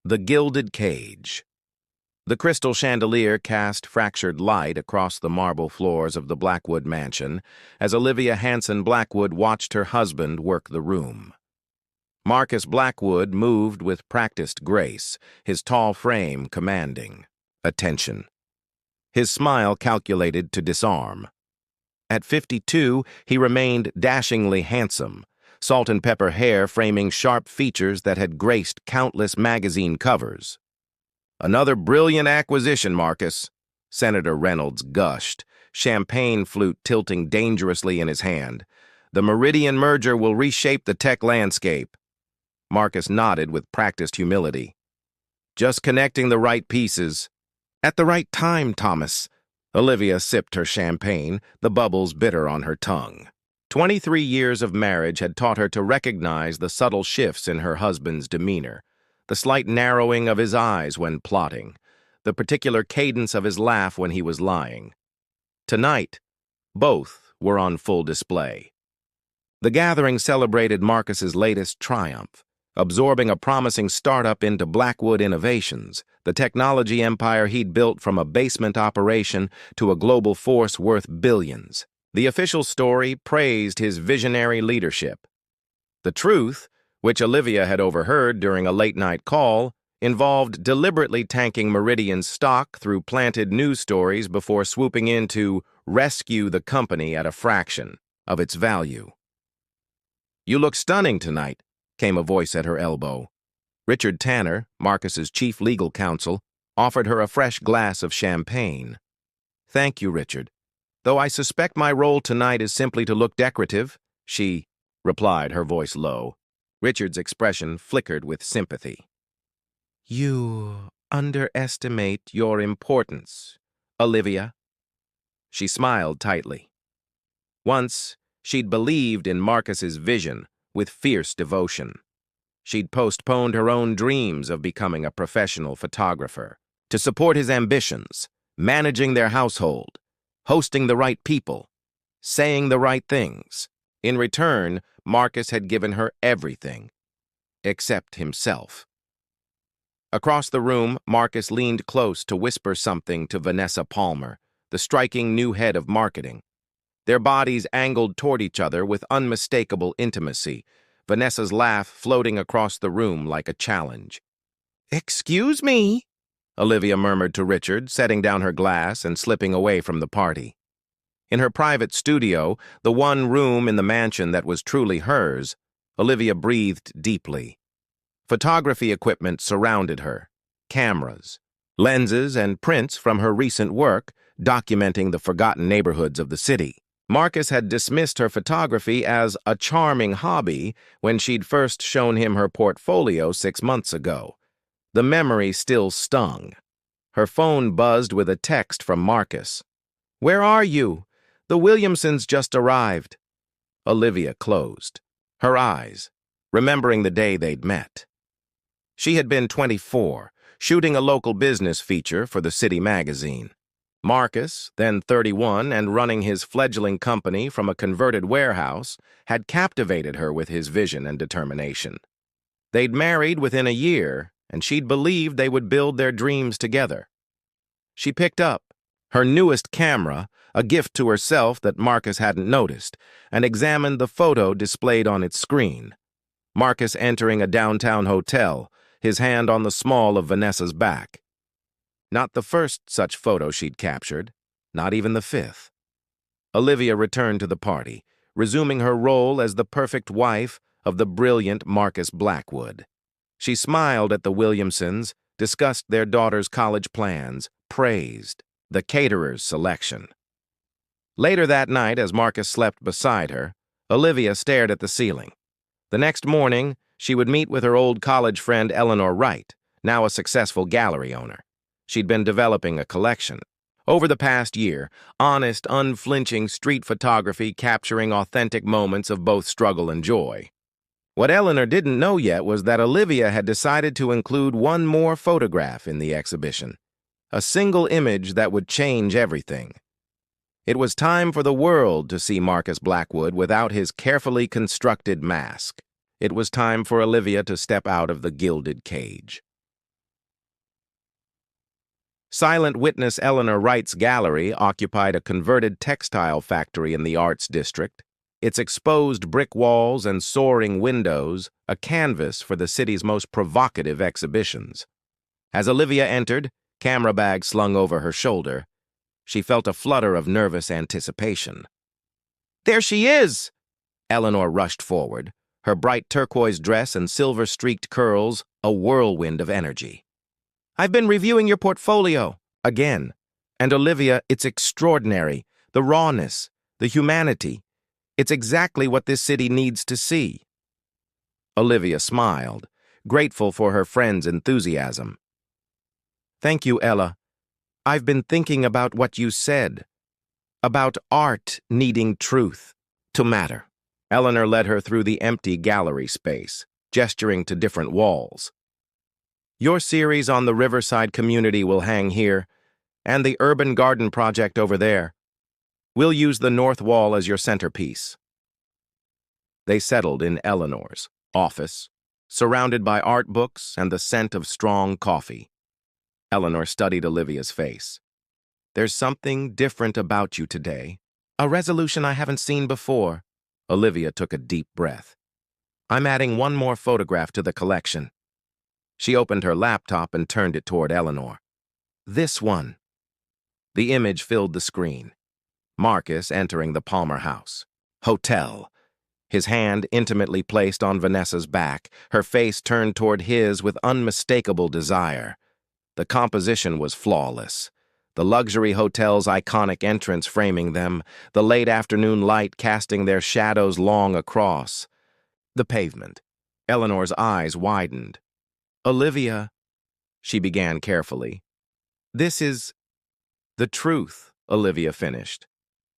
The Gilded Cage. The crystal chandelier cast fractured light across the marble floors of the Blackwood mansion as Olivia Hanson Blackwood watched her husband work the room. Marcus Blackwood moved with practiced grace, his tall frame commanding attention. His smile calculated to disarm. At 52, he remained dashingly handsome, salt and pepper hair framing sharp features that had graced countless magazine covers. "Another brilliant acquisition, Marcus," Senator Reynolds gushed, champagne flute tilting dangerously in his hand. "The Meridian merger will reshape the tech landscape." Marcus nodded with practiced humility. "Just connecting the right pieces." "At the right time, Thomas." Olivia sipped her champagne, the bubbles bitter on her tongue. 23 years of marriage had taught her to recognize the subtle shifts in her husband's demeanor, the slight narrowing of his eyes when plotting, the particular cadence of his laugh when he was lying. Tonight, both were on full display. The gathering celebrated Marcus's latest triumph, absorbing a promising startup into Blackwood Innovations, the technology empire he'd built from a basement operation to a global force worth billions. The official story praised his visionary leadership. The truth, which Olivia had overheard during a late-night call, involved deliberately tanking Meridian's stock through planted news stories before swooping in to rescue the company at a fraction of its value. "You look stunning tonight," came a voice at her elbow. Richard Tanner, Marcus's chief legal counsel, offered her a fresh glass of champagne. "Thank you, Richard. Though I suspect my role tonight is simply to look decorative," she replied, her voice low. Richard's expression flickered with sympathy. "You underestimate your importance, Olivia." She smiled tightly. Once, she'd believed in Marcus's vision with fierce devotion. She'd postponed her own dreams of becoming a professional photographer to support his ambitions, managing their household, hosting the right people, saying the right things. In return, Marcus had given her everything, except himself. Across the room, Marcus leaned close to whisper something to Vanessa Palmer, the striking new head of marketing. Their bodies angled toward each other with unmistakable intimacy, Vanessa's laugh floating across the room like a challenge. "Excuse me," Olivia murmured to Richard, setting down her glass and slipping away from the party. In her private studio, the one room in the mansion that was truly hers, Olivia breathed deeply. Photography equipment surrounded her, cameras, lenses, and prints from her recent work documenting the forgotten neighborhoods of the city. Marcus had dismissed her photography as a charming hobby when she'd first shown him her portfolio 6 months ago. The memory still stung. Her phone buzzed with a text from Marcus. "Where are you? The Williamsons just arrived." Olivia closed her eyes, remembering the day they'd met. She had been 24, shooting a local business feature for the city magazine. Marcus, then 31 and running his fledgling company from a converted warehouse, had captivated her with his vision and determination. They'd married within a year, and she'd believed they would build their dreams together. She picked up her newest camera, a gift to herself that Marcus hadn't noticed, and examined the photo displayed on its screen. Marcus entering a downtown hotel, his hand on the small of Vanessa's back. Not the first such photo she'd captured, not even the 5th. Olivia returned to the party, resuming her role as the perfect wife of the brilliant Marcus Blackwood. She smiled at the Williamsons, discussed their daughter's college plans, praised the caterer's selection. Later that night, as Marcus slept beside her, Olivia stared at the ceiling. The next morning, she would meet with her old college friend Eleanor Wright, now a successful gallery owner. She'd been developing a collection. Over the past year, honest, unflinching street photography capturing authentic moments of both struggle and joy. What Eleanor didn't know yet was that Olivia had decided to include one more photograph in the exhibition, a single image that would change everything. It was time for the world to see Marcus Blackwood without his carefully constructed mask. It was time for Olivia to step out of the gilded cage. Silent witness Eleanor Wright's gallery occupied a converted textile factory in the Arts District, its exposed brick walls and soaring windows a canvas for the city's most provocative exhibitions. As Olivia entered, camera bag slung over her shoulder, she felt a flutter of nervous anticipation. "There she is!" Eleanor rushed forward, her bright turquoise dress and silver-streaked curls a whirlwind of energy. "I've been reviewing your portfolio." Again. "And Olivia, it's extraordinary. The rawness, the humanity. It's exactly what this city needs to see." Olivia smiled, grateful for her friend's enthusiasm. "Thank you, Ella. I've been thinking about what you said, about art needing truth to matter." Eleanor led her through the empty gallery space, gesturing to different walls. "Your series on the Riverside community will hang here, and the urban garden project over there. We'll use the north wall as your centerpiece." They settled in Eleanor's office, surrounded by art books and the scent of strong coffee. Eleanor studied Olivia's face. "There's something different about you today. A resolution I haven't seen before." Olivia took a deep breath. "I'm adding one more photograph to the collection." She opened her laptop and turned it toward Eleanor. "This one." The image filled the screen. Marcus entering the Palmer house. Hotel. His hand intimately placed on Vanessa's back, her face turned toward his with unmistakable desire. The composition was flawless. The luxury hotel's iconic entrance framing them, the late afternoon light casting their shadows long across. The pavement. Eleanor's eyes widened. "Olivia," she began carefully. "This is the truth," Olivia finished.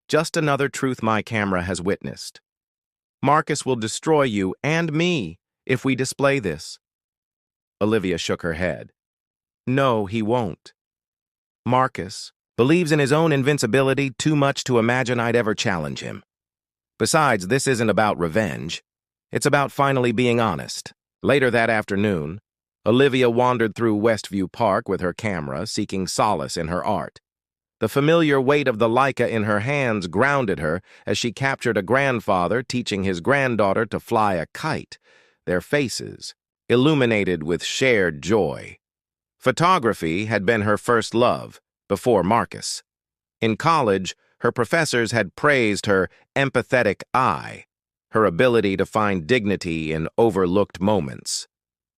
"Just another truth my camera has witnessed. Marcus will destroy you and me if we display this." Olivia shook her head. "No, he won't. Marcus believes in his own invincibility too much to imagine I'd ever challenge him. Besides, this isn't about revenge. It's about finally being honest." Later that afternoon, Olivia wandered through Westview Park with her camera, seeking solace in her art. The familiar weight of the Leica in her hands grounded her as she captured a grandfather teaching his granddaughter to fly a kite, their faces illuminated with shared joy. Photography had been her first love, before Marcus. In college, her professors had praised her empathetic eye, her ability to find dignity in overlooked moments.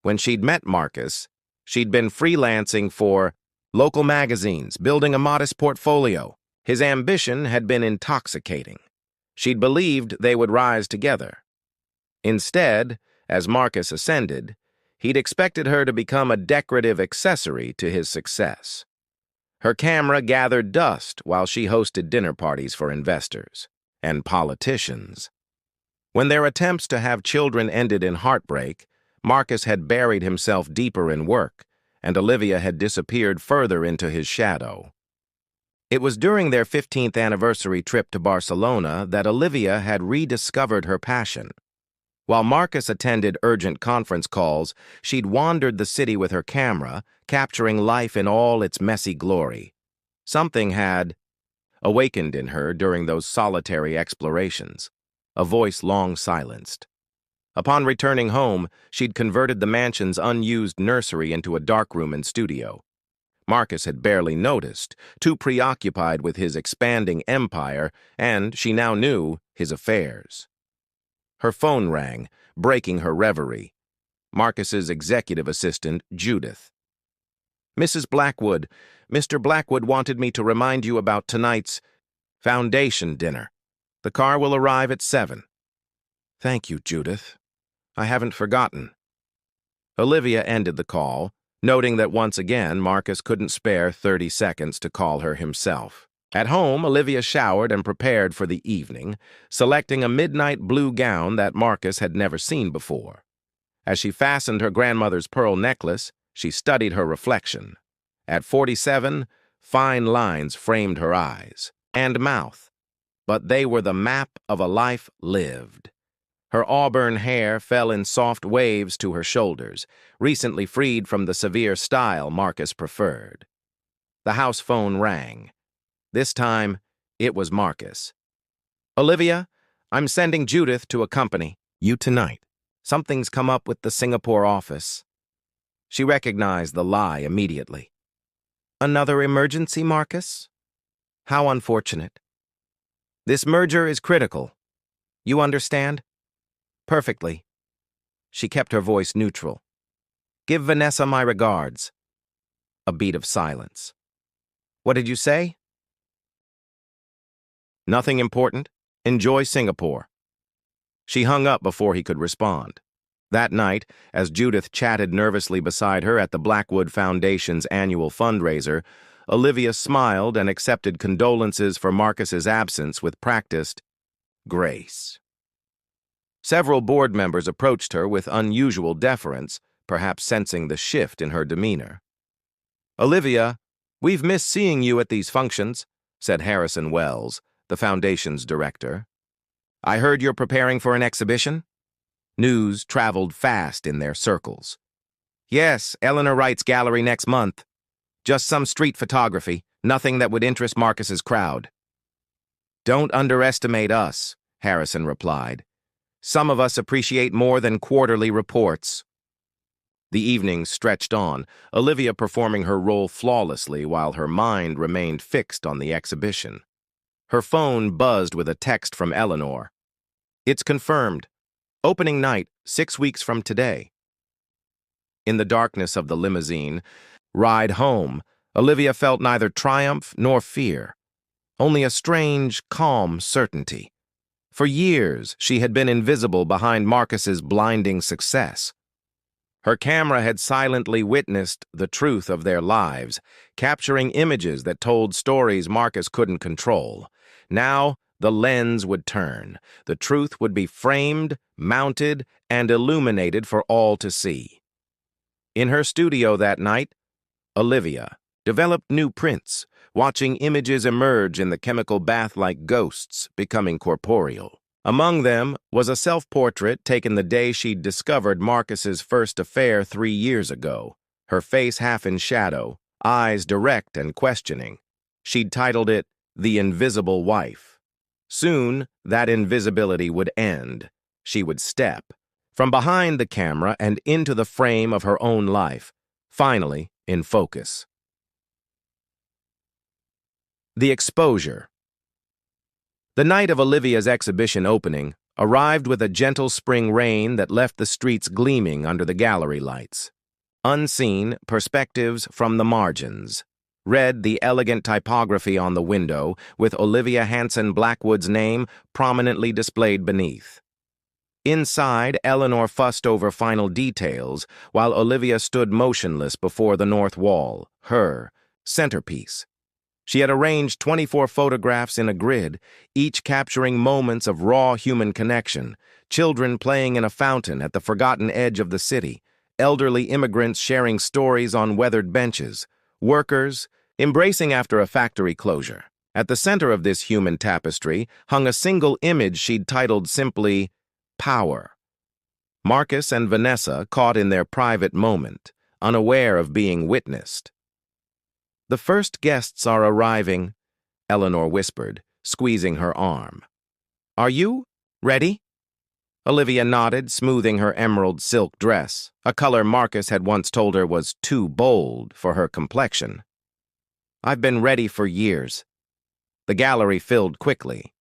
When she'd met Marcus, she'd been freelancing for local magazines, building a modest portfolio. His ambition had been intoxicating. She'd believed they would rise together. Instead, as Marcus ascended, he'd expected her to become a decorative accessory to his success. Her camera gathered dust while she hosted dinner parties for investors and politicians. When their attempts to have children ended in heartbreak, Marcus had buried himself deeper in work, and Olivia had disappeared further into his shadow. It was during their 15th anniversary trip to Barcelona that Olivia had rediscovered her passion. While Marcus attended urgent conference calls, she'd wandered the city with her camera, capturing life in all its messy glory. Something had awakened in her during those solitary explorations, a voice long silenced. Upon returning home, she'd converted the mansion's unused nursery into a darkroom and studio. Marcus had barely noticed, too preoccupied with his expanding empire and, she now knew, his affairs. Her phone rang, breaking her reverie. Marcus's executive assistant, Judith. "Mrs. Blackwood, Mr. Blackwood wanted me to remind you about tonight's foundation dinner. The car will arrive at 7. "Thank you, Judith. I haven't forgotten." Olivia ended the call, noting that once again Marcus couldn't spare 30 seconds to call her himself. At home, Olivia showered and prepared for the evening, selecting a midnight blue gown that Marcus had never seen before. As she fastened her grandmother's pearl necklace, she studied her reflection. At 47, fine lines framed her eyes and mouth, but they were the map of a life lived. Her auburn hair fell in soft waves to her shoulders, recently freed from the severe style Marcus preferred. The house phone rang. This time, it was Marcus. "Olivia, I'm sending Judith to accompany you tonight. Something's come up with the Singapore office." She recognized the lie immediately. "Another emergency, Marcus? How unfortunate. This merger is critical. You understand?" "Perfectly." She kept her voice neutral. "Give Vanessa my regards." A beat of silence. "What did you say?" "Nothing important. Enjoy Singapore." She hung up before he could respond. That night, as Judith chatted nervously beside her at the Blackwood Foundation's annual fundraiser, Olivia smiled and accepted condolences for Marcus's absence with practiced grace. Several board members approached her with unusual deference, perhaps sensing the shift in her demeanor. "Olivia, we've missed seeing you at these functions," said Harrison Wells, the foundation's director. "I heard you're preparing for an exhibition?" News traveled fast in their circles. "Yes, Eleanor Wright's gallery next month. Just some street photography, nothing that would interest Marcus's crowd." "Don't underestimate us," Harrison replied. "Some of us appreciate more than quarterly reports." The evening stretched on, Olivia performing her role flawlessly while her mind remained fixed on the exhibition. Her phone buzzed with a text from Eleanor. "It's confirmed. Opening night, 6 weeks from today." In the darkness of the limousine ride home, Olivia felt neither triumph nor fear, only a strange, calm certainty. For years, she had been invisible behind Marcus's blinding success. Her camera had silently witnessed the truth of their lives, capturing images that told stories Marcus couldn't control. Now, the lens would turn. The truth would be framed, mounted, and illuminated for all to see. In her studio that night, Olivia developed new prints, watching images emerge in the chemical bath like ghosts, becoming corporeal. Among them was a self-portrait taken the day she'd discovered Marcus's first affair 3 years ago, her face half in shadow, eyes direct and questioning. She'd titled it, "The Invisible Wife." Soon, that invisibility would end. She would step from behind the camera and into the frame of her own life, finally in focus. The exposure. The night of Olivia's exhibition opening arrived with a gentle spring rain that left the streets gleaming under the gallery lights. Unseen, perspectives from the margins read the elegant typography on the window, with Olivia Hanson Blackwood's name prominently displayed beneath. Inside, Eleanor fussed over final details, while Olivia stood motionless before the north wall, her centerpiece. She had arranged 24 photographs in a grid, each capturing moments of raw human connection: children playing in a fountain at the forgotten edge of the city, elderly immigrants sharing stories on weathered benches, workers embracing after a factory closure. At the center of this human tapestry hung a single image she'd titled simply, "Power." Marcus and Vanessa caught in their private moment, unaware of being witnessed. "The first guests are arriving," Eleanor whispered, squeezing her arm. "Are you ready?" Olivia nodded, smoothing her emerald silk dress, a color Marcus had once told her was too bold for her complexion. "I've been ready for years." The gallery filled quickly.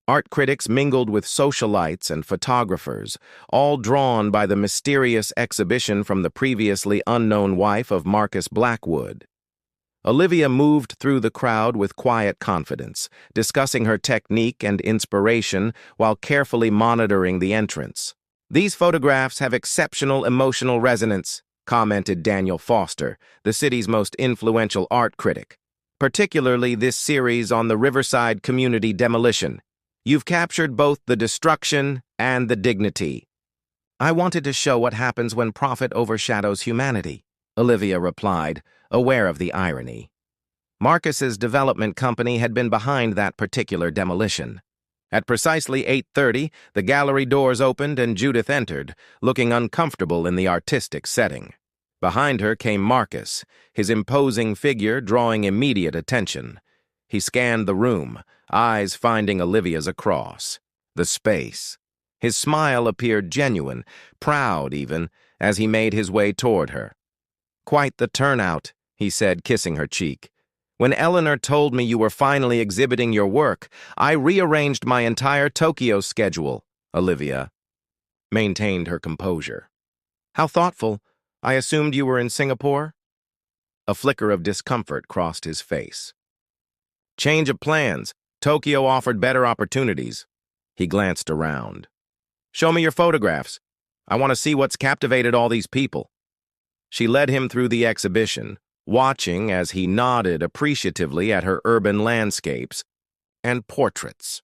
Art critics mingled with socialites and photographers, all drawn by the mysterious exhibition from the previously unknown wife of Marcus Blackwood. Olivia moved through the crowd with quiet confidence, discussing her technique and inspiration while carefully monitoring the entrance. "These photographs have exceptional emotional resonance," commented Daniel Foster, the city's most influential art critic. "Particularly this series on the Riverside community demolition. You've captured both the destruction and the dignity." "I wanted to show what happens when profit overshadows humanity," Olivia replied, aware of the irony. Marcus's development company had been behind that particular demolition. At precisely 8:30, the gallery doors opened and Judith entered, looking uncomfortable in the artistic setting. Behind her came Marcus, his imposing figure drawing immediate attention. He scanned the room, eyes finding Olivia's across. The space. His smile appeared genuine, proud even, as he made his way toward her. "Quite the turnout," he said, kissing her cheek. "When Eleanor told me you were finally exhibiting your work, I rearranged my entire Tokyo schedule." Olivia maintained her composure. "How thoughtful. I assumed you were in Singapore?" A flicker of discomfort crossed his face. "Change of plans. Tokyo offered better opportunities." He glanced around. "Show me your photographs. I want to see what's captivated all these people." She led him through the exhibition, watching as he nodded appreciatively at her urban landscapes and portraits.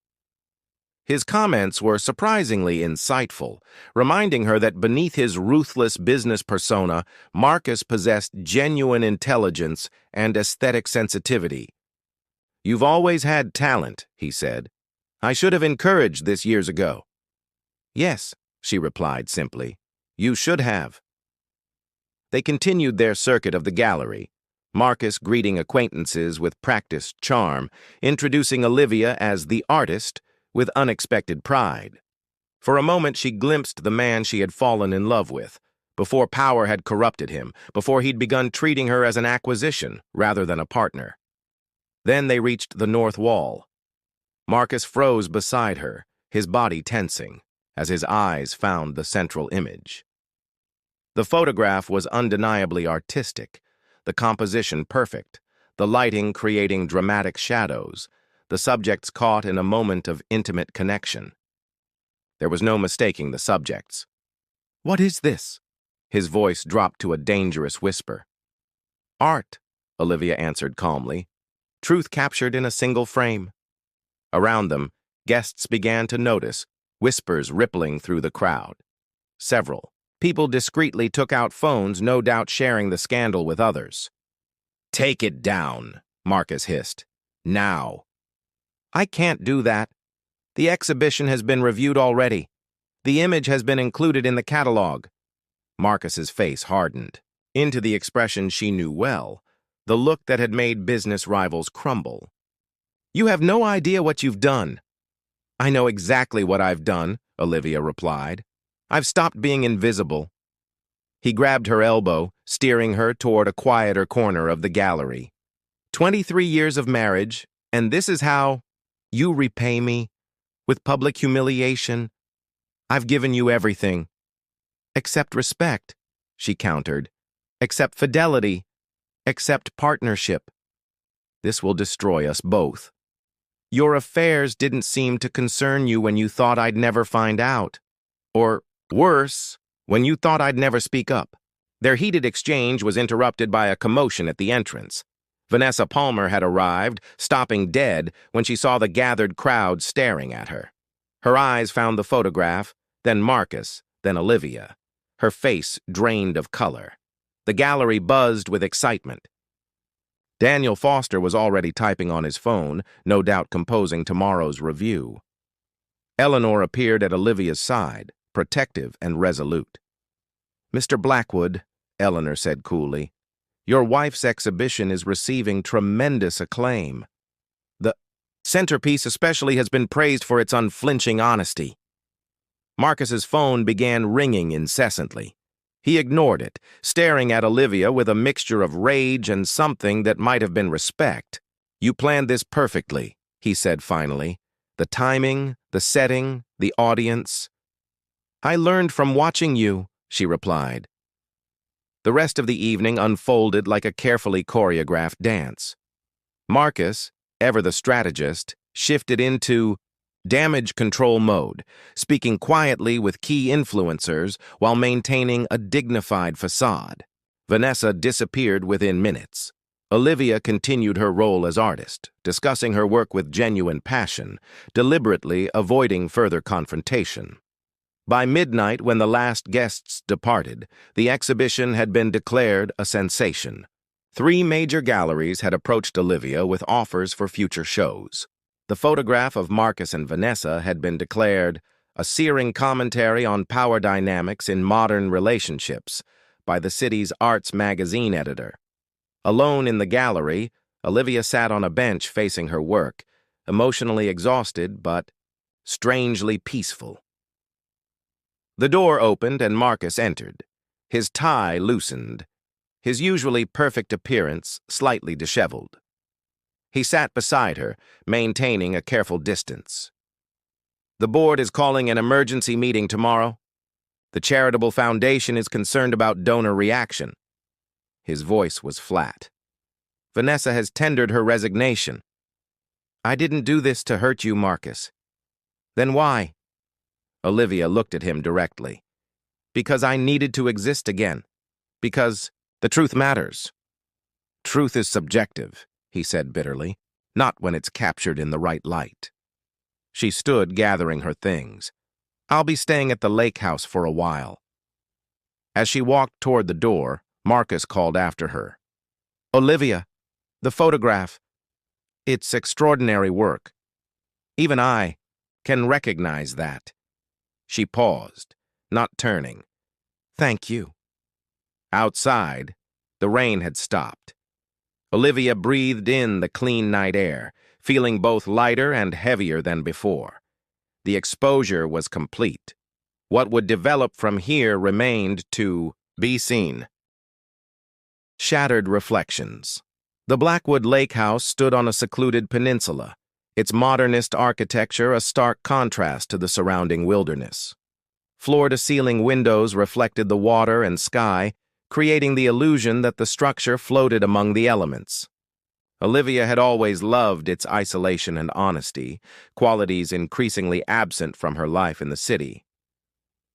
His comments were surprisingly insightful, reminding her that beneath his ruthless business persona, Marcus possessed genuine intelligence and aesthetic sensitivity. "You've always had talent," he said. "I should have encouraged this years ago." "Yes," she replied simply. "You should have." They continued their circuit of the gallery, Marcus greeting acquaintances with practiced charm, introducing Olivia as the artist with unexpected pride. For a moment she glimpsed the man she had fallen in love with, before power had corrupted him, before he'd begun treating her as an acquisition rather than a partner. Then they reached the north wall. Marcus froze beside her, his body tensing, as his eyes found the central image. The photograph was undeniably artistic, the composition perfect, the lighting creating dramatic shadows, the subjects caught in a moment of intimate connection. There was no mistaking the subjects. "What is this?" His voice dropped to a dangerous whisper. "Art," Olivia answered calmly. "Truth captured in a single frame." Around them, guests began to notice, whispers rippling through the crowd. Several people discreetly took out phones, no doubt sharing the scandal with others. "Take it down," Marcus hissed. "Now." "I can't do that. The exhibition has been reviewed already. The image has been included in the catalog." Marcus's face hardened into the expression she knew well, the look that had made business rivals crumble. "You have no idea what you've done." "I know exactly what I've done," Olivia replied. "I've stopped being invisible." He grabbed her elbow, steering her toward a quieter corner of the gallery. 23 years of marriage, and this is how you repay me? With public humiliation? I've given you everything." "Except respect," she countered. "Except fidelity. Except partnership. This will destroy us both. Your affairs didn't seem to concern you when you thought I'd never find out. Or, worse, when you thought I'd never speak up." Their heated exchange was interrupted by a commotion at the entrance. Vanessa Palmer had arrived, stopping dead when she saw the gathered crowd staring at her. Her eyes found the photograph, then Marcus, then Olivia. Her face drained of color. The gallery buzzed with excitement. Daniel Foster was already typing on his phone, no doubt composing tomorrow's review. Eleanor appeared at Olivia's side, protective and resolute. "Mr. Blackwood," Eleanor said coolly, "your wife's exhibition is receiving tremendous acclaim. The centerpiece especially has been praised for its unflinching honesty." Marcus's phone began ringing incessantly. He ignored it, staring at Olivia with a mixture of rage and something that might have been respect. "You planned this perfectly," he said finally. "The timing, the setting, the audience." "I learned from watching you," she replied. The rest of the evening unfolded like a carefully choreographed dance. Marcus, ever the strategist, shifted into damage control mode, speaking quietly with key influencers while maintaining a dignified facade. Vanessa disappeared within minutes. Olivia continued her role as artist, discussing her work with genuine passion, deliberately avoiding further confrontation. By midnight, when the last guests departed, the exhibition had been declared a sensation. 3 major galleries had approached Olivia with offers for future shows. The photograph of Marcus and Vanessa had been declared a searing commentary on power dynamics in modern relationships by the city's arts magazine editor. Alone in the gallery, Olivia sat on a bench facing her work, emotionally exhausted but strangely peaceful. The door opened and Marcus entered. His tie loosened, his usually perfect appearance slightly disheveled. He sat beside her, maintaining a careful distance. "The board is calling an emergency meeting tomorrow. The charitable foundation is concerned about donor reaction." His voice was flat. "Vanessa has tendered her resignation." "I didn't do this to hurt you, Marcus." "Then why?" Olivia looked at him directly. "Because I needed to exist again. Because the truth matters." "Truth is subjective," he said bitterly, "not when it's captured in the right light." She stood gathering her things. "I'll be staying at the lake house for a while." As she walked toward the door, Marcus called after her. "Olivia, the photograph. It's extraordinary work. Even I can recognize that." She paused, not turning. "Thank you." Outside, the rain had stopped. Olivia breathed in the clean night air, feeling both lighter and heavier than before. The exposure was complete. What would develop from here remained to be seen. Shattered reflections. The Blackwood Lake House stood on a secluded peninsula, its modernist architecture a stark contrast to the surrounding wilderness. Floor-to-ceiling windows reflected the water and sky, creating the illusion that the structure floated among the elements. Olivia had always loved its isolation and honesty, qualities increasingly absent from her life in the city.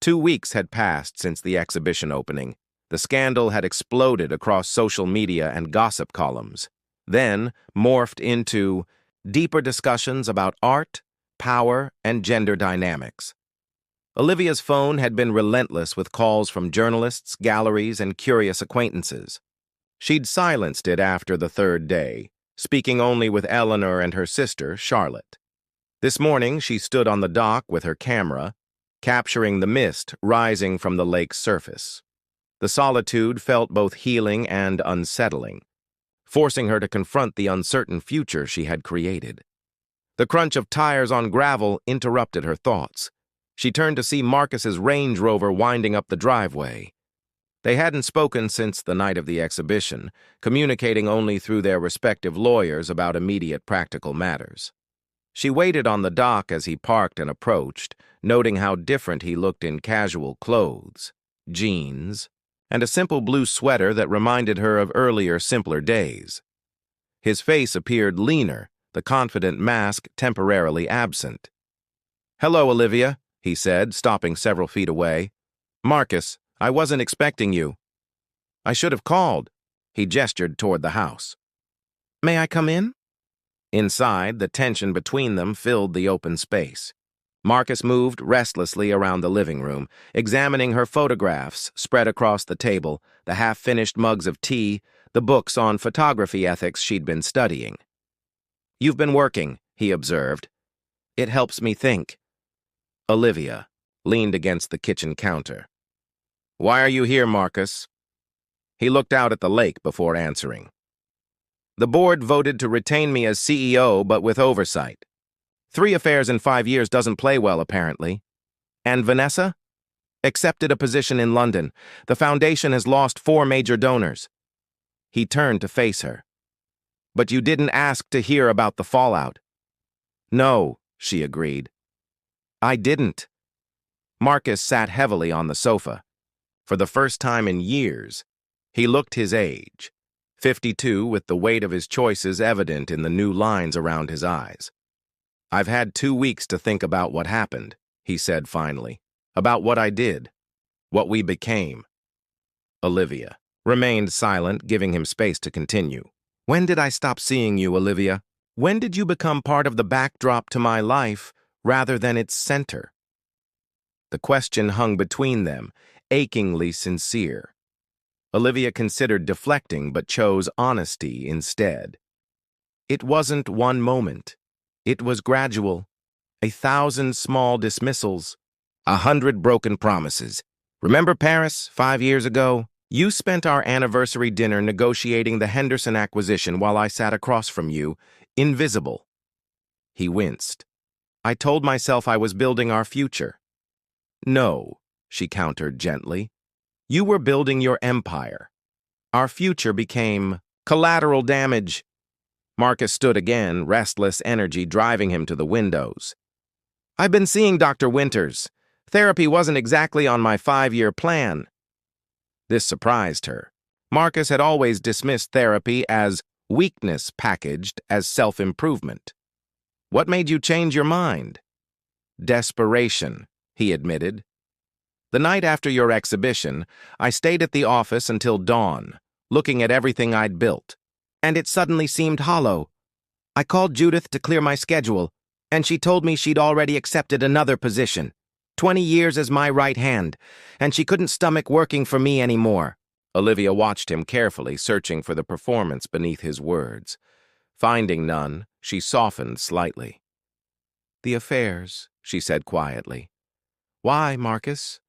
2 weeks had passed since the exhibition opening. The scandal had exploded across social media and gossip columns, then morphed into deeper discussions about art, power, and gender dynamics. Olivia's phone had been relentless with calls from journalists, galleries, and curious acquaintances. She'd silenced it after the 3rd day, speaking only with Eleanor and her sister, Charlotte. This morning, she stood on the dock with her camera, capturing the mist rising from the lake's surface. The solitude felt both healing and unsettling, forcing her to confront the uncertain future she had created. The crunch of tires on gravel interrupted her thoughts. She turned to see Marcus's Range Rover winding up the driveway. They hadn't spoken since the night of the exhibition, communicating only through their respective lawyers about immediate practical matters. She waited on the dock as he parked and approached, noting how different he looked in casual clothes, jeans, and a simple blue sweater that reminded her of earlier, simpler days. His face appeared leaner, the confident mask temporarily absent. "Hello, Olivia," he said, stopping several feet away. "Marcus, I wasn't expecting you." "I should have called." He gestured toward the house. "May I come in?" Inside, the tension between them filled the open space. Marcus moved restlessly around the living room, examining her photographs spread across the table, the half-finished mugs of tea, the books on photography ethics she'd been studying. "You've been working," he observed. "It helps me think." Olivia leaned against the kitchen counter. "Why are you here, Marcus?" He looked out at the lake before answering. "The board voted to retain me as CEO, but with oversight. 3 affairs in 5 years doesn't play well, apparently. And Vanessa? Accepted a position in London. The foundation has lost 4 major donors." He turned to face her. "But you didn't ask to hear about the fallout." "No," she agreed. "I didn't." Marcus sat heavily on the sofa. For the first time in years, he looked his age, 52, with the weight of his choices evident in the new lines around his eyes. "I've had 2 weeks to think about what happened," he said finally. "About what I did, what we became." Olivia remained silent, giving him space to continue. "When did I stop seeing you, Olivia? When did you become part of the backdrop to my life rather than its center?" The question hung between them, achingly sincere. Olivia considered deflecting but chose honesty instead. "It wasn't one moment. It was gradual. 1,000 small dismissals. 100 broken promises. Remember Paris 5 years ago? You spent our anniversary dinner negotiating the Henderson acquisition while I sat across from you, invisible. He winced. I told myself I was building our future. No, she countered gently. You were building your empire. Our future became collateral damage. Marcus stood again, restless energy driving him to the windows. I've been seeing Dr. Winters. Therapy wasn't exactly on my 5-year plan. This surprised her. Marcus had always dismissed therapy as weakness packaged as self-improvement. What made you change your mind? Desperation, he admitted. The night after your exhibition, I stayed at the office until dawn, looking at everything I'd built, and it suddenly seemed hollow. I called Judith to clear my schedule, and she told me she'd already accepted another position, 20 years as my right hand, and she couldn't stomach working for me anymore. Olivia watched him carefully, searching for the performance beneath his words. Finding none, she softened slightly. The affairs, she said quietly. Why, Marcus?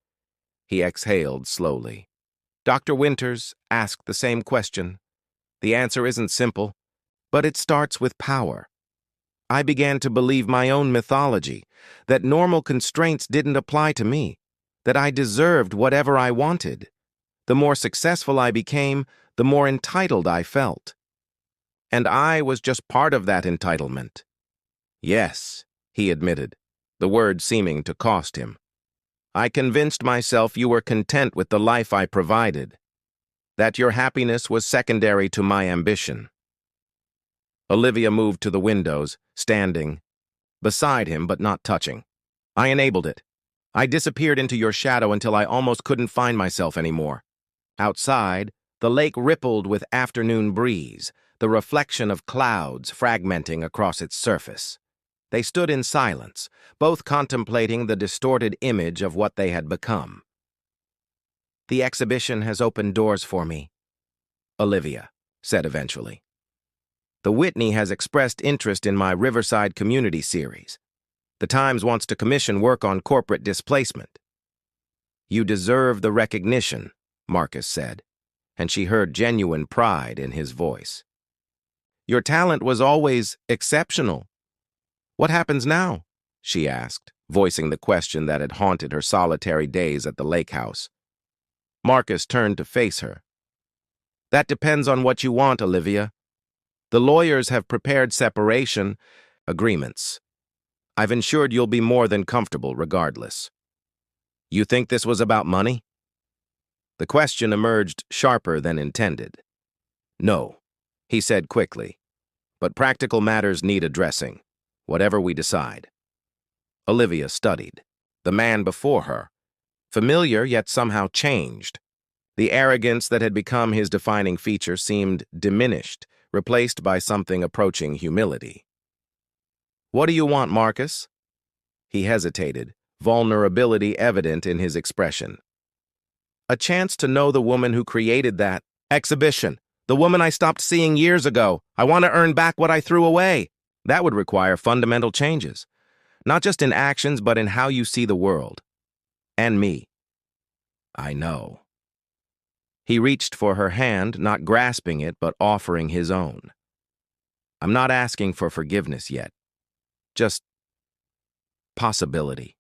He exhaled slowly. Dr. Winters asked the same question. The answer isn't simple, but it starts with power. I began to believe my own mythology, that normal constraints didn't apply to me, that I deserved whatever I wanted. The more successful I became, the more entitled I felt. And I was just part of that entitlement. Yes, he admitted, the word seeming to cost him. I convinced myself you were content with the life I provided, that your happiness was secondary to my ambition. Olivia moved to the windows, standing beside him but not touching. I enabled it. I disappeared into your shadow until I almost couldn't find myself anymore. Outside, the lake rippled with afternoon breeze, the reflection of clouds fragmenting across its surface. They stood in silence, both contemplating the distorted image of what they had become. The exhibition has opened doors for me, Olivia said eventually. The Whitney has expressed interest in my Riverside Community series. The Times wants to commission work on corporate displacement. You deserve the recognition, Marcus said, and she heard genuine pride in his voice. Your talent was always exceptional. What happens now? She asked, voicing the question that had haunted her solitary days at the lake house. Marcus turned to face her. That depends on what you want, Olivia. The lawyers have prepared separation agreements. I've ensured you'll be more than comfortable regardless. You think this was about money? The question emerged sharper than intended. No, he said quickly, but practical matters need addressing, whatever we decide. Olivia studied. The man before her, familiar yet somehow changed. The arrogance that had become his defining feature seemed diminished, replaced by something approaching humility. What do you want, Marcus? He hesitated, vulnerability evident in his expression. A chance to know the woman who created that exhibition, the woman I stopped seeing years ago. I want to earn back what I threw away. That would require fundamental changes, not just in actions, but in how you see the world. And me. I know. He reached for her hand, not grasping it, but offering his own. I'm not asking for forgiveness yet. Just possibility.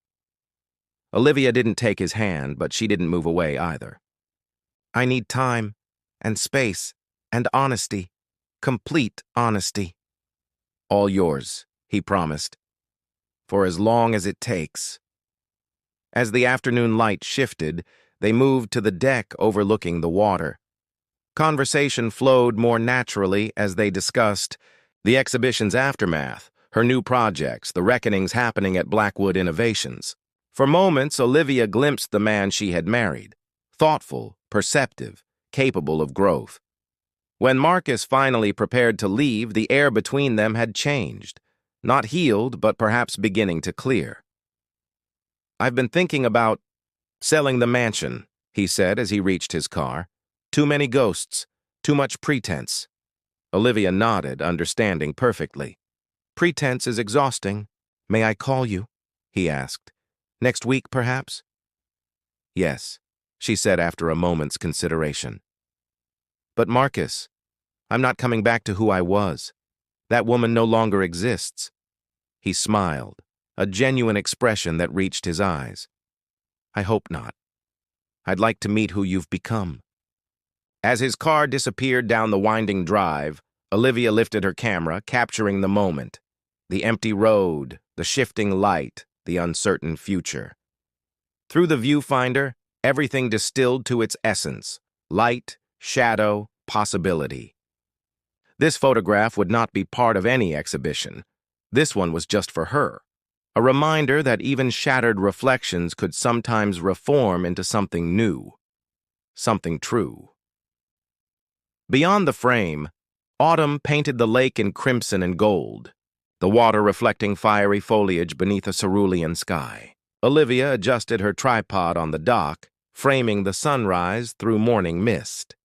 Olivia didn't take his hand, but she didn't move away either. I need time and space and honesty, complete honesty. All yours, he promised, for as long as it takes. As the afternoon light shifted, they moved to the deck overlooking the water. Conversation flowed more naturally as they discussed the exhibition's aftermath, her new projects, the reckonings happening at Blackwood Innovations. For moments, Olivia glimpsed the man she had married, thoughtful, perceptive, capable of growth. When Marcus finally prepared to leave, the air between them had changed, not healed, but perhaps beginning to clear. I've been thinking about selling the mansion, he said as he reached his car. Too many ghosts, too much pretense. Olivia nodded, understanding perfectly. Pretense is exhausting. May I call you? He asked. Next week, perhaps? Yes. she said after a moment's consideration. But Marcus, I'm not coming back to who I was. That woman no longer exists. He smiled, a genuine expression that reached his eyes. I hope not. I'd like to meet who you've become. As his car disappeared down the winding drive, Olivia lifted her camera, capturing the moment. The empty road, the shifting light, the uncertain future. Through the viewfinder, everything distilled to its essence: light, shadow, possibility. This photograph would not be part of any exhibition. This one was just for her. A reminder that even shattered reflections could sometimes reform into something new, something true. Beyond the frame, autumn painted the lake in crimson and gold, the water reflecting fiery foliage beneath a cerulean sky. Olivia adjusted her tripod on the dock, framing the sunrise through morning mist.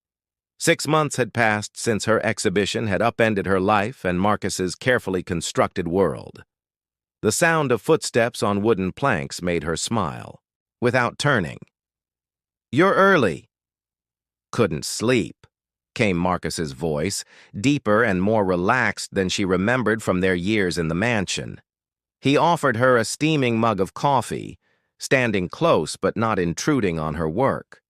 6 months had passed since her exhibition had upended her life and Marcus's carefully constructed world. The sound of footsteps on wooden planks made her smile, without turning. "You're early." "Couldn't sleep," came Marcus's voice, deeper and more relaxed than she remembered from their years in the mansion. He offered her a steaming mug of coffee, standing close but not intruding on her work.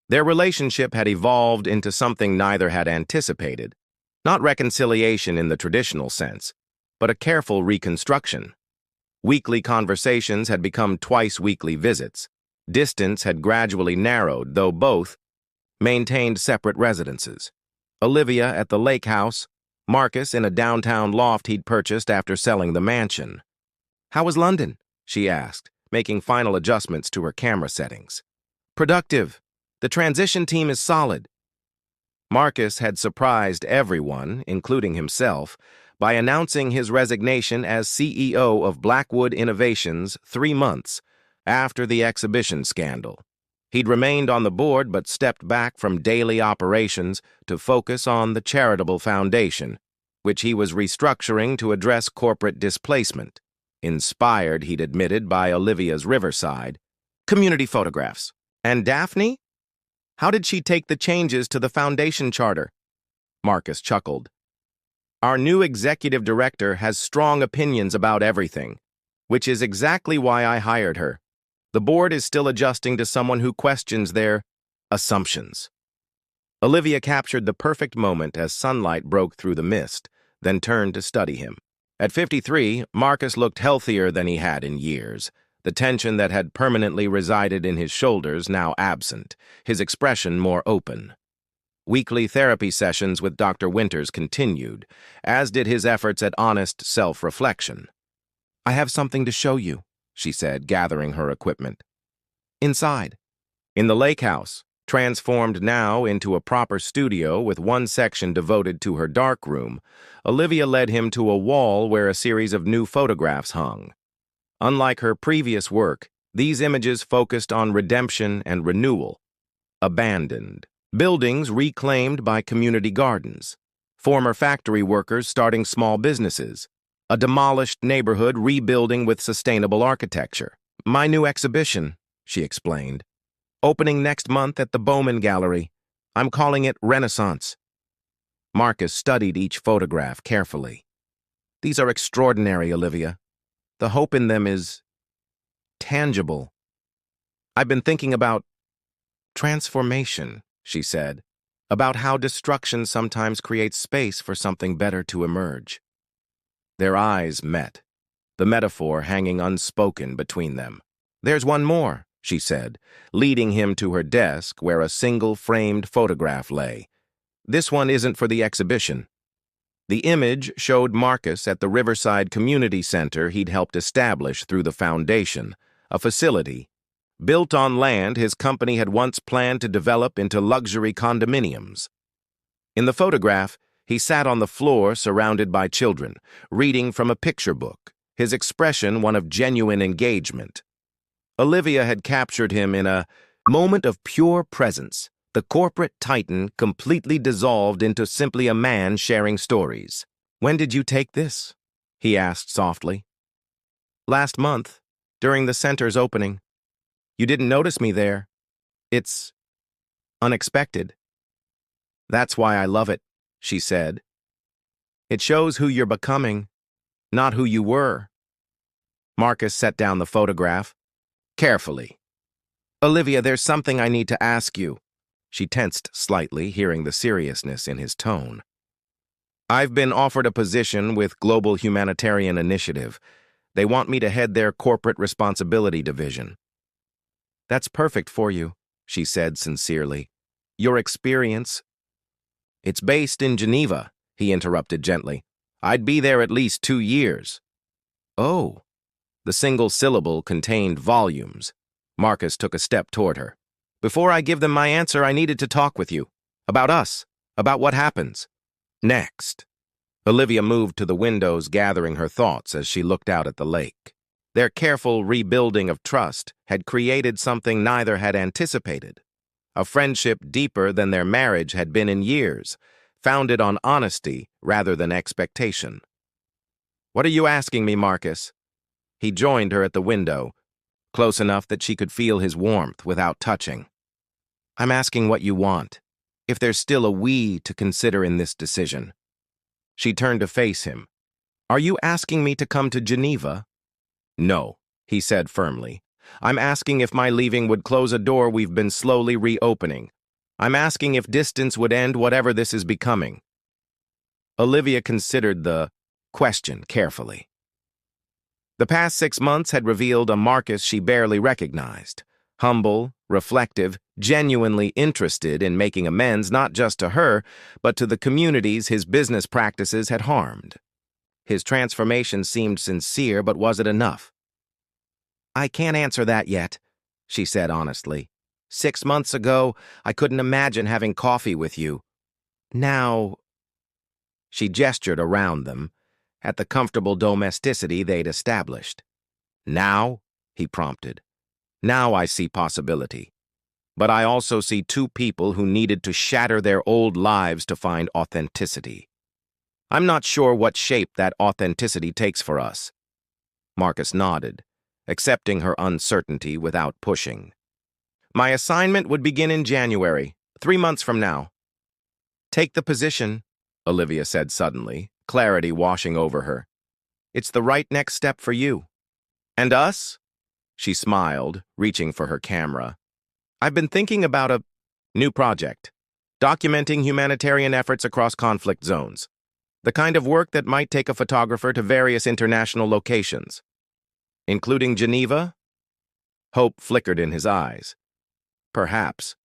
Their relationship had evolved into something neither had anticipated, not reconciliation in the traditional sense, but a careful reconstruction. Weekly conversations had become twice-weekly visits. Distance had gradually narrowed, though both maintained separate residences. Olivia at the lake house, Marcus in a downtown loft he'd purchased after selling the mansion. "How was London?" she asked, making final adjustments to her camera settings. "Productive. The transition team is solid." Marcus had surprised everyone, including himself, by announcing his resignation as CEO of Blackwood Innovations 3 months after the exhibition scandal. He'd remained on the board but stepped back from daily operations to focus on the charitable foundation, which he was restructuring to address corporate displacement, inspired, he'd admitted, by Olivia's Riverside community photographs. "And Daphne? How did she take the changes to the foundation charter?" Marcus chuckled. "Our new executive director has strong opinions about everything, which is exactly why I hired her. The board is still adjusting to someone who questions their assumptions." Olivia captured the perfect moment as sunlight broke through the mist, then turned to study him. At 53, Marcus looked healthier than he had in years, the tension that had permanently resided in his shoulders now absent, his expression more open. Weekly therapy sessions with Dr. Winters continued, as did his efforts at honest self-reflection. "I have something to show you," she said, gathering her equipment. "Inside." In the lake house, transformed now into a proper studio with one section devoted to her darkroom, Olivia led him to a wall where a series of new photographs hung. Unlike her previous work, these images focused on redemption and renewal. Abandoned. Buildings reclaimed by community gardens. Former factory workers starting small businesses. A demolished neighborhood rebuilding with sustainable architecture. "My new exhibition," she explained. "Opening next month at the Bowman Gallery. I'm calling it Renaissance." Marcus studied each photograph carefully. "These are extraordinary, Olivia. The hope in them is tangible. I've been thinking about transformation," she said, "about how destruction sometimes creates space for something better to emerge." Their eyes met, the metaphor hanging unspoken between them. "There's one more," she said, leading him to her desk where a single framed photograph lay. "This one isn't for the exhibition." The image showed Marcus at the Riverside Community Center he'd helped establish through the foundation, a facility built on land his company had once planned to develop into luxury condominiums. In the photograph, he sat on the floor surrounded by children, reading from a picture book, his expression one of genuine engagement. Olivia had captured him in a moment of pure presence, the corporate titan completely dissolved into simply a man sharing stories. "When did you take this?" he asked softly. "Last month, during the center's opening." You didn't notice me there. It's unexpected. That's why I love it, she said. It shows who you're becoming, not who you were. Marcus set down the photograph. Carefully. Olivia, there's something I need to ask you. She tensed slightly, hearing the seriousness in his tone. I've been offered a position with Global Humanitarian Initiative. They want me to head their corporate responsibility division. That's perfect for you, she said sincerely. Your experience... It's based in Geneva, he interrupted gently. I'd be there at least 2 years. Oh. The single syllable contained volumes. Marcus took a step toward her. Before I give them my answer, I needed to talk with you. About us. About what happens. Next. Olivia moved to the windows, gathering her thoughts as she looked out at the lake. Their careful rebuilding of trust had created something neither had anticipated. A friendship deeper than their marriage had been in years, founded on honesty rather than expectation. What are you asking me, Marcus? He joined her at the window, close enough that she could feel his warmth without touching. I'm asking what you want, if there's still a we to consider in this decision. She turned to face him. Are you asking me to come to Geneva? No, he said firmly. I'm asking if my leaving would close a door we've been slowly reopening. I'm asking if distance would end whatever this is becoming. Olivia considered the question carefully. The past 6 months had revealed a Marcus she barely recognized. Humble, reflective, genuinely interested in making amends not just to her, but to the communities his business practices had harmed. His transformation seemed sincere, but was it enough? I can't answer that yet, she said honestly. 6 months ago, I couldn't imagine having coffee with you. Now... She gestured around them, at the comfortable domesticity they'd established. Now, he prompted. Now I see possibility. But I also see 2 people who needed to shatter their old lives to find authenticity. I'm not sure what shape that authenticity takes for us. Marcus nodded, accepting her uncertainty without pushing. My assignment would begin in January, 3 months from now. Take the position, Olivia said suddenly, clarity washing over her. It's the right next step for you. And us? She smiled, reaching for her camera. I've been thinking about a new project, documenting humanitarian efforts across conflict zones. The kind of work that might take a photographer to various international locations. Including Geneva? Hope flickered in his eyes. Perhaps.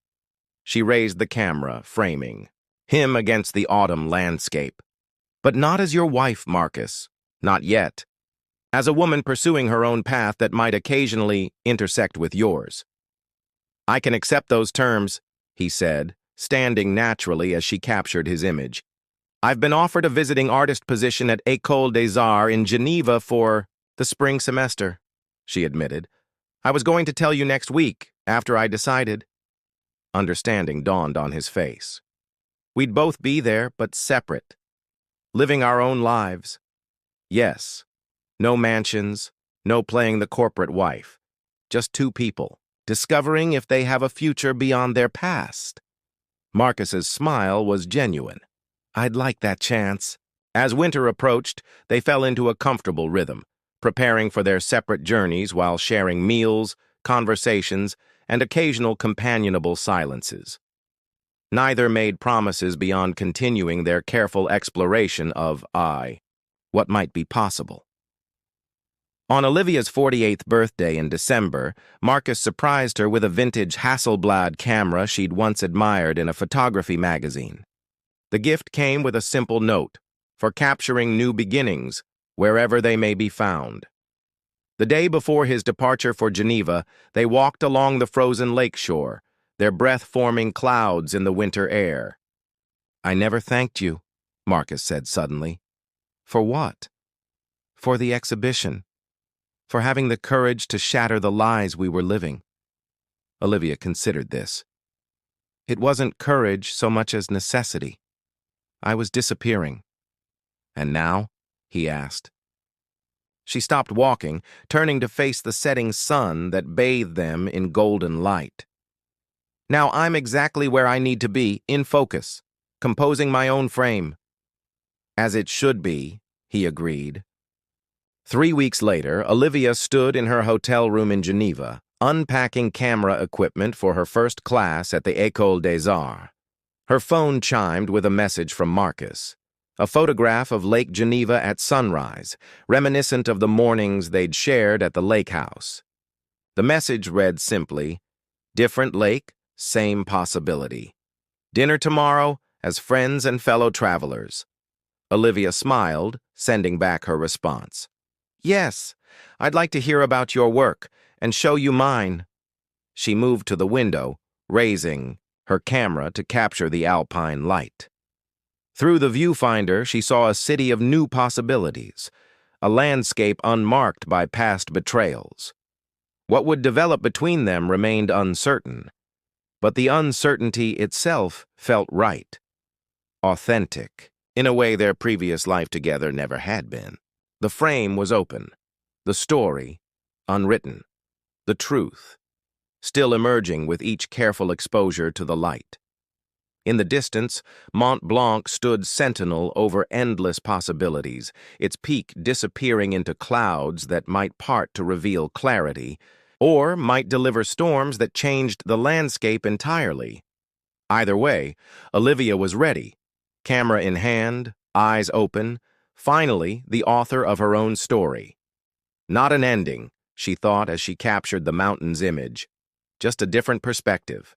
She raised the camera, framing him against the autumn landscape. But not as your wife, Marcus. Not yet. As a woman pursuing her own path that might occasionally intersect with yours. I can accept those terms, he said, standing naturally as she captured his image. I've been offered a visiting artist position at École des Arts in Geneva for the spring semester, she admitted. I was going to tell you next week, after I decided. Understanding dawned on his face. We'd both be there, but separate. Living our own lives. Yes. No mansions, no playing the corporate wife. Just 2 people, discovering if they have a future beyond their past. Marcus's smile was genuine. I'd like that chance. As winter approached, they fell into a comfortable rhythm, preparing for their separate journeys while sharing meals, conversations, and occasional companionable silences. Neither made promises beyond continuing their careful exploration of what might be possible. On Olivia's 48th birthday in December, Marcus surprised her with a vintage Hasselblad camera she'd once admired in a photography magazine. The gift came with a simple note, for capturing new beginnings, wherever they may be found. The day before his departure for Geneva, they walked along the frozen lake shore, their breath-forming clouds in the winter air. I never thanked you, Marcus said suddenly. For what? For the exhibition. For having the courage to shatter the lies we were living. Olivia considered this. It wasn't courage so much as necessity. I was disappearing. And now? He asked. She stopped walking, turning to face the setting sun that bathed them in golden light. Now I'm exactly where I need to be, in focus, composing my own frame. As it should be, he agreed. 3 weeks later, Olivia stood in her hotel room in Geneva, unpacking camera equipment for her first class at the École des Arts. Her phone chimed with a message from Marcus, a photograph of Lake Geneva at sunrise, reminiscent of the mornings they'd shared at the lake house. The message read simply, "Different lake, same possibility. Dinner tomorrow as friends and fellow travelers." Olivia smiled, sending back her response. "Yes, I'd like to hear about your work and show you mine." She moved to the window, raising her camera to capture the alpine light. Through the viewfinder, she saw a city of new possibilities, a landscape unmarked by past betrayals. What would develop between them remained uncertain, but the uncertainty itself felt right, authentic, in a way their previous life together never had been. The frame was open, the story unwritten, the truth still emerging with each careful exposure to the light. In the distance, Mont Blanc stood sentinel over endless possibilities, its peak disappearing into clouds that might part to reveal clarity, or might deliver storms that changed the landscape entirely. Either way, Olivia was ready, camera in hand, eyes open, finally the author of her own story. Not an ending, she thought as she captured the mountain's image, just a different perspective.